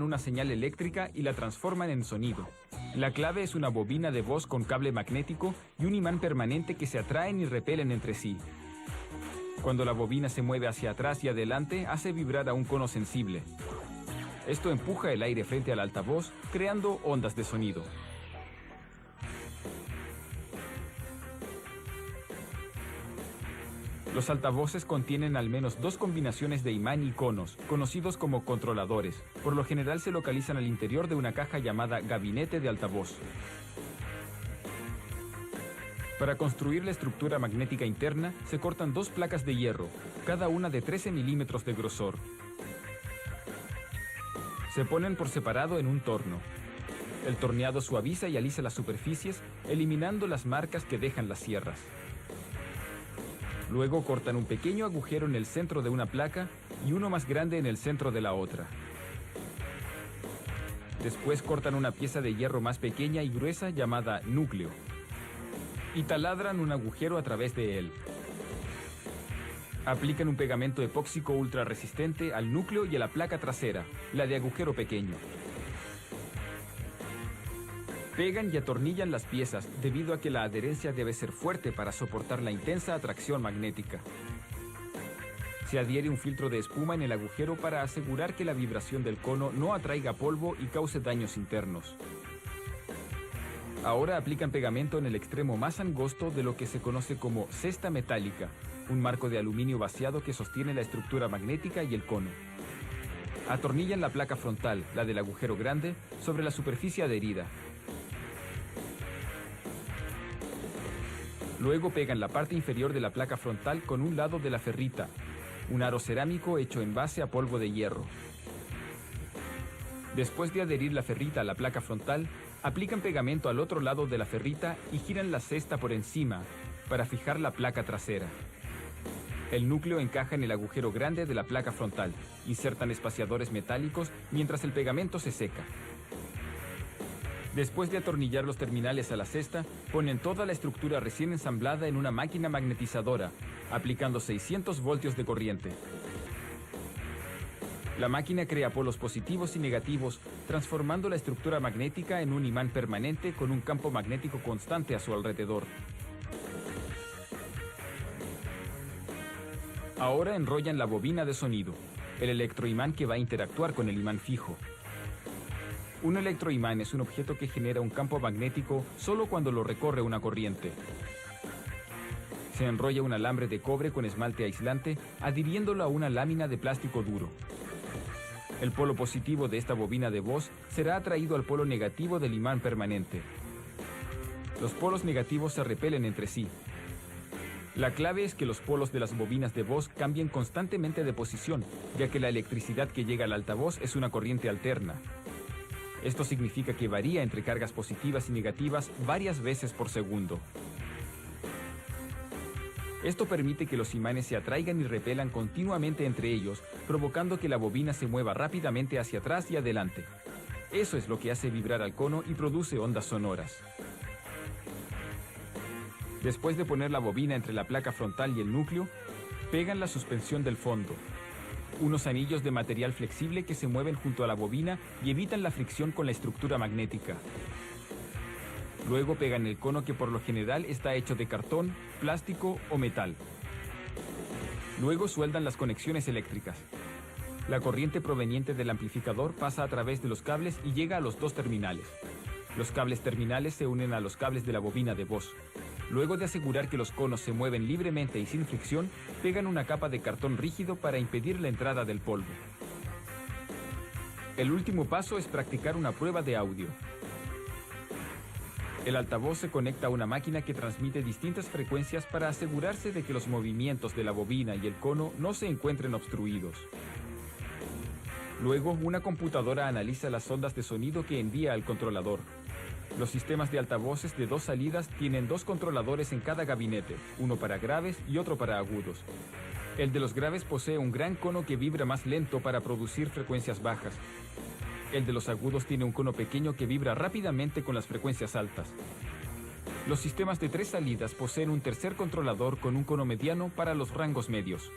una señal eléctrica y la transforman en sonido. La clave es una bobina de voz con cable magnético y un imán permanente que se atraen y repelen entre sí. Cuando la bobina se mueve hacia atrás y adelante, hace vibrar a un cono sensible. Esto empuja el aire frente al altavoz, creando ondas de sonido. Los altavoces contienen al menos dos combinaciones de imán y conos, conocidos como controladores. Por lo general se localizan al interior de una caja llamada gabinete de altavoz. Para construir la estructura magnética interna, se cortan dos placas de hierro, cada una de 13 milímetros de grosor. Se ponen por separado en un torno. El torneado suaviza y alisa las superficies, eliminando las marcas que dejan las sierras. Luego cortan un pequeño agujero en el centro de una placa y uno más grande en el centro de la otra. Después cortan una pieza de hierro más pequeña y gruesa llamada núcleo y taladran un agujero a través de él. Aplican un pegamento epóxico ultra resistente al núcleo y a la placa trasera, la de agujero pequeño. Pegan y atornillan las piezas debido a que la adherencia debe ser fuerte para soportar la intensa atracción magnética. Se adhiere un filtro de espuma en el agujero para asegurar que la vibración del cono no atraiga polvo y cause daños internos. Ahora aplican pegamento en el extremo más angosto de lo que se conoce como cesta metálica, un marco de aluminio vaciado que sostiene la estructura magnética y el cono. Atornillan la placa frontal, la del agujero grande, sobre la superficie adherida. Luego pegan la parte inferior de la placa frontal con un lado de la ferrita, un aro cerámico hecho en base a polvo de hierro. Después de adherir la ferrita a la placa frontal, aplican pegamento al otro lado de la ferrita y giran la cesta por encima para fijar la placa trasera. El núcleo encaja en el agujero grande de la placa frontal. Insertan espaciadores metálicos mientras el pegamento se seca. Después de atornillar los terminales a la cesta, ponen toda la estructura recién ensamblada en una máquina magnetizadora, aplicando 600 voltios de corriente. La máquina crea polos positivos y negativos, transformando la estructura magnética en un imán permanente con un campo magnético constante a su alrededor. Ahora enrollan la bobina de sonido, el electroimán que va a interactuar con el imán fijo. Un electroimán es un objeto que genera un campo magnético solo cuando lo recorre una corriente. Se enrolla un alambre de cobre con esmalte aislante, adhiriéndolo a una lámina de plástico duro. El polo positivo de esta bobina de voz será atraído al polo negativo del imán permanente. Los polos negativos se repelen entre sí. La clave es que los polos de las bobinas de voz cambien constantemente de posición, ya que la electricidad que llega al altavoz es una corriente alterna. Esto significa que varía entre cargas positivas y negativas varias veces por segundo. Esto permite que los imanes se atraigan y repelan continuamente entre ellos, provocando que la bobina se mueva rápidamente hacia atrás y adelante. Eso es lo que hace vibrar al cono y produce ondas sonoras. Después de poner la bobina entre la placa frontal y el núcleo, pegan la suspensión del fondo. Unos anillos de material flexible que se mueven junto a la bobina y evitan la fricción con la estructura magnética. Luego pegan el cono, que por lo general está hecho de cartón, plástico o metal. Luego sueldan las conexiones eléctricas. La corriente proveniente del amplificador pasa a través de los cables y llega a los dos terminales. Los cables terminales se unen a los cables de la bobina de voz. Luego de asegurar que los conos se mueven libremente y sin fricción, pegan una capa de cartón rígido para impedir la entrada del polvo. El último paso es practicar una prueba de audio. El altavoz se conecta a una máquina que transmite distintas frecuencias para asegurarse de que los movimientos de la bobina y el cono no se encuentren obstruidos. Luego, una computadora analiza las ondas de sonido que envía al controlador. Los sistemas de altavoces de dos salidas tienen dos controladores en cada gabinete, uno para graves y otro para agudos. El de los graves posee un gran cono que vibra más lento para producir frecuencias bajas. El de los agudos tiene un cono pequeño que vibra rápidamente con las frecuencias altas. Los sistemas de tres salidas poseen un tercer controlador con un cono mediano para los rangos medios.